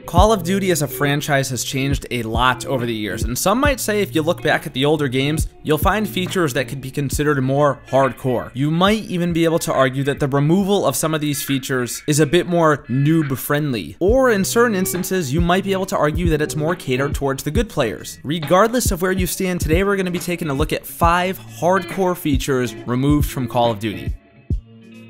Call of Duty as a franchise has changed a lot over the years, and some might say if you look back at the older games, you'll find features that could be considered more hardcore. You might even be able to argue that the removal of some of these features is a bit more noob-friendly, or in certain instances, you might be able to argue that it's more catered towards the good players. Regardless of where you stand, today we're going to be taking a look at 5 hardcore features removed from Call of Duty.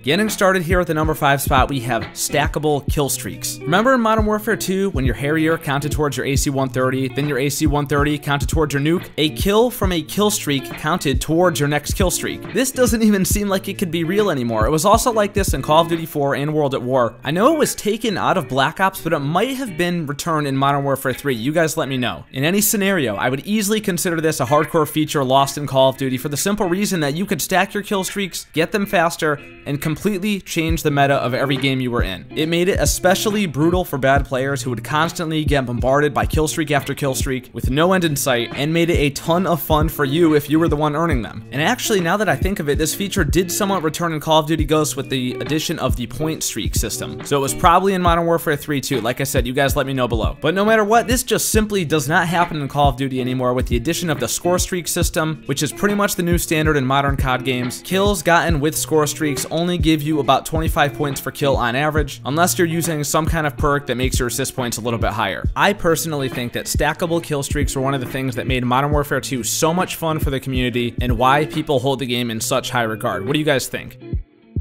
Getting started here at the number 5 spot, we have Stackable Killstreaks. Remember in Modern Warfare 2, when your Harrier counted towards your AC-130, then your AC-130 counted towards your nuke? A kill from a kill streak counted towards your next kill streak. This doesn't even seem like it could be real anymore. It was also like this in Call of Duty 4 and World at War. I know it was taken out of Black Ops, but it might have been returned in Modern Warfare 3. You guys let me know. In any scenario, I would easily consider this a hardcore feature lost in Call of Duty for the simple reason that you could stack your kill streaks, get them faster, and completely change the meta of every game you were in. It made it especially brutal for bad players who would constantly get bombarded by kill streak after kill streak with no end in sight, and made it a ton of fun for you if you were the one earning them. And actually, now that I think of it, this feature did somewhat return in Call of Duty Ghosts with the addition of the point streak system. So it was probably in Modern Warfare 3 too. Like I said, you guys let me know below. But no matter what, this just simply does not happen in Call of Duty anymore with the addition of the score streak system, which is pretty much the new standard in modern COD games. Kills gotten with score streaks only give you about 25 points per kill on average, unless you're using some kind of perk that makes your assist points a little bit higher. I personally think that stackable kill streaks were one of the things that made Modern Warfare 2 so much fun for the community and why people hold the game in such high regard. What do you guys think?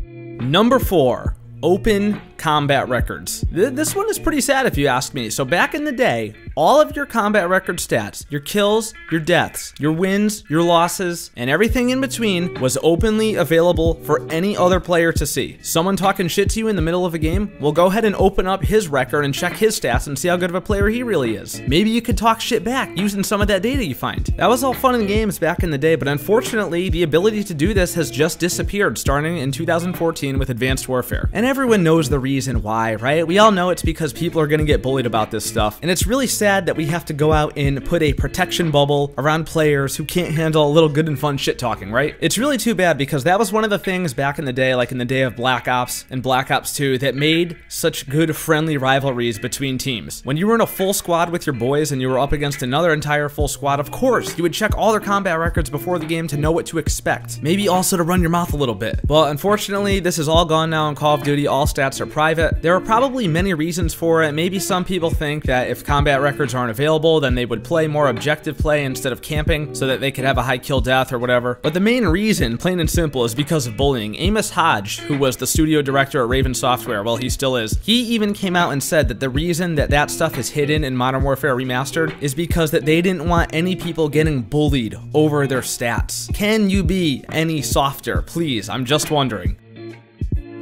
Number 4. Open combat records. This one is pretty sad if you ask me. So back in the day, all of your combat record stats, your kills, your deaths, your wins, your losses, and everything in between was openly available for any other player to see. Someone talking shit to you in the middle of a game, well, go ahead and open up his record and check his stats and see how good of a player he really is. Maybe you could talk shit back using some of that data you find. That was all fun and games back in the day, but unfortunately, the ability to do this has just disappeared starting in 2014 with Advanced Warfare. And everyone knows the reason why, right? We all know it's because people are gonna get bullied about this stuff, and it's really sad that we have to go out and put a protection bubble around players who can't handle a little good and fun shit talking, right? It's really too bad because that was one of the things back in the day, like in the day of Black Ops and Black Ops 2, that made such good friendly rivalries between teams. When you were in a full squad with your boys and you were up against another entire full squad, of course, you would check all their combat records before the game to know what to expect. Maybe also to run your mouth a little bit. Well, unfortunately, this is all gone now in Call of Duty. All stats are private. There are probably many reasons for it. Maybe some people think that if combat records aren't available, then they would play more objective play instead of camping so that they could have a high kill death or whatever. But the main reason, plain and simple, is because of bullying. Amos Hodge, who was the studio director at Raven Software, well, he still is, he even came out and said that the reason that that stuff is hidden in Modern Warfare Remastered is because that they didn't want any people getting bullied over their stats. Can you be any softer? Please, I'm just wondering.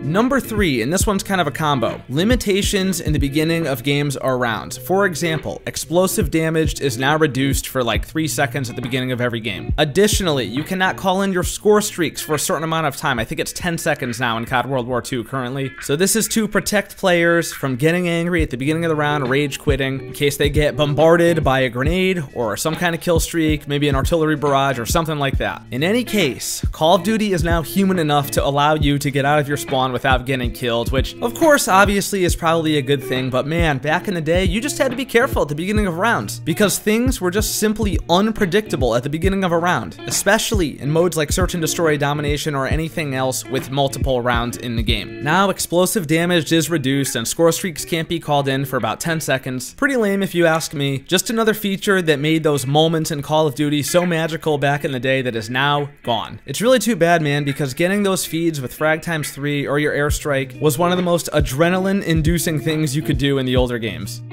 Number 3, and this one's kind of a combo. Limitations in the beginning of games or rounds. For example, explosive damage is now reduced for like 3 seconds at the beginning of every game. Additionally, you cannot call in your score streaks for a certain amount of time. I think it's 10 seconds now in COD World War II currently. So this is to protect players from getting angry at the beginning of the round, rage quitting, in case they get bombarded by a grenade or some kind of kill streak, maybe an artillery barrage or something like that. In any case, Call of Duty is now human enough to allow you to get out of your spawn without getting killed, which of course obviously is probably a good thing, but man, back in the day you just had to be careful at the beginning of rounds because things were just simply unpredictable at the beginning of a round, especially in modes like search and destroy, domination, or anything else with multiple rounds in the game. Now explosive damage is reduced and score streaks can't be called in for about 10 seconds. Pretty lame if you ask me. Just another feature that made those moments in Call of Duty so magical back in the day that is now gone. It's really too bad, man, because getting those feeds with frag times 3 or your airstrike was one of the most adrenaline-inducing things you could do in the older games.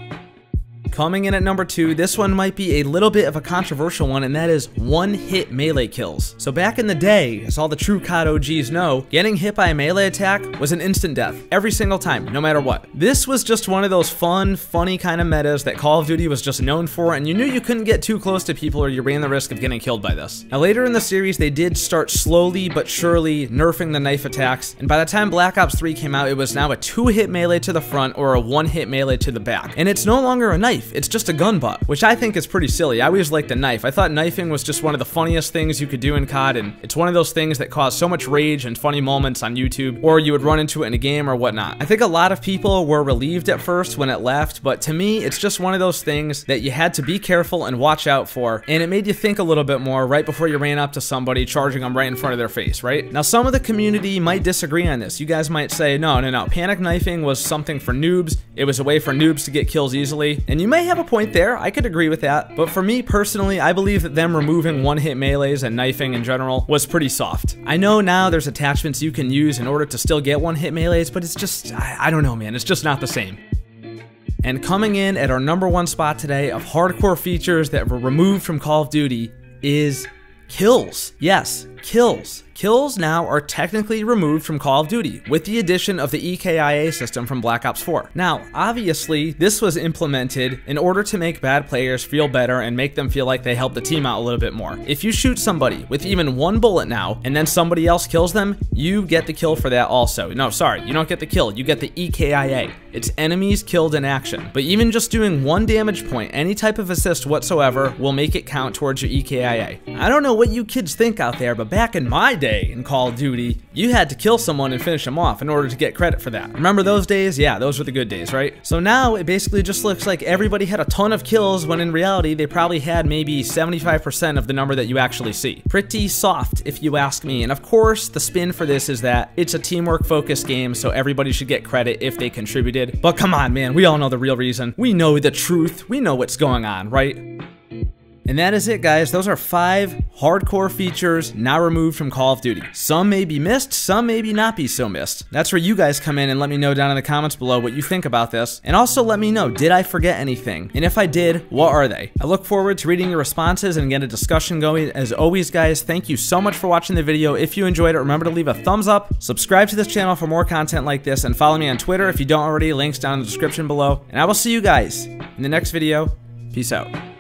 Coming in at number 2, this one might be a little bit of a controversial one, and that is one-hit melee kills. So back in the day, as all the true COD OGs know, getting hit by a melee attack was an instant death, every single time, no matter what. This was just one of those fun, funny kind of metas that Call of Duty was just known for, and you knew you couldn't get too close to people or you ran the risk of getting killed by this. Now later in the series, they did start slowly but surely nerfing the knife attacks, and by the time Black Ops 3 came out, it was now a 2-hit melee to the front or a 1-hit melee to the back. And it's no longer a knife. knife. It's just a gun butt, which I think is pretty silly. I always liked the knife. I thought knifing was just one of the funniest things you could do in COD, and it's one of those things that cause so much rage and funny moments on YouTube, or you would run into it in a game or whatnot. I think a lot of people were relieved at first when it left, but to me, it's just one of those things that you had to be careful and watch out for, and it made you think a little bit more right before you ran up to somebody, charging them right in front of their face, right? Now, some of the community might disagree on this. You guys might say, no, panic knifing was something for noobs. It was a way for noobs to get kills easily, and you may have a point there. I could agree with that, but for me personally, I believe that them removing one-hit melees and knifing in general was pretty soft. I know now there's attachments you can use in order to still get one-hit melees, but it's just, I don't know, man. It's just not the same. And coming in at our #1 spot today of hardcore features that were removed from Call of Duty is kills. Yes, kills. Kills now are technically removed from Call of Duty with the addition of the EKIA system from Black Ops 4. Now, obviously, this was implemented in order to make bad players feel better and make them feel like they helped the team out a little bit more. If you shoot somebody with even one bullet now, and then somebody else kills them, you get the kill for that also. No, sorry, you don't get the kill, you get the EKIA. It's enemies killed in action. But even just doing 1 damage point, any type of assist whatsoever, will make it count towards your EKIA. I don't know what you kids think out there, but back in my day in Call of Duty, you had to kill someone and finish them off in order to get credit for that. Remember those days? Yeah, those were the good days, right? So now it basically just looks like everybody had a ton of kills when in reality they probably had maybe 75% of the number that you actually see. Pretty soft if you ask me, and of course the spin for this is that it's a teamwork focused game, so everybody should get credit if they contributed. But come on, man, we all know the real reason. We know the truth. We know what's going on, right? And that is it, guys. Those are 5 hardcore features now removed from Call of Duty. Some may be missed, some maybe not be so missed. That's where you guys come in and let me know down in the comments below what you think about this. And also let me know, did I forget anything? And if I did, what are they? I look forward to reading your responses and get a discussion going. As always, guys, thank you so much for watching the video. If you enjoyed it, remember to leave a thumbs up, subscribe to this channel for more content like this, and follow me on Twitter if you don't already. Links down in the description below. And I will see you guys in the next video. Peace out.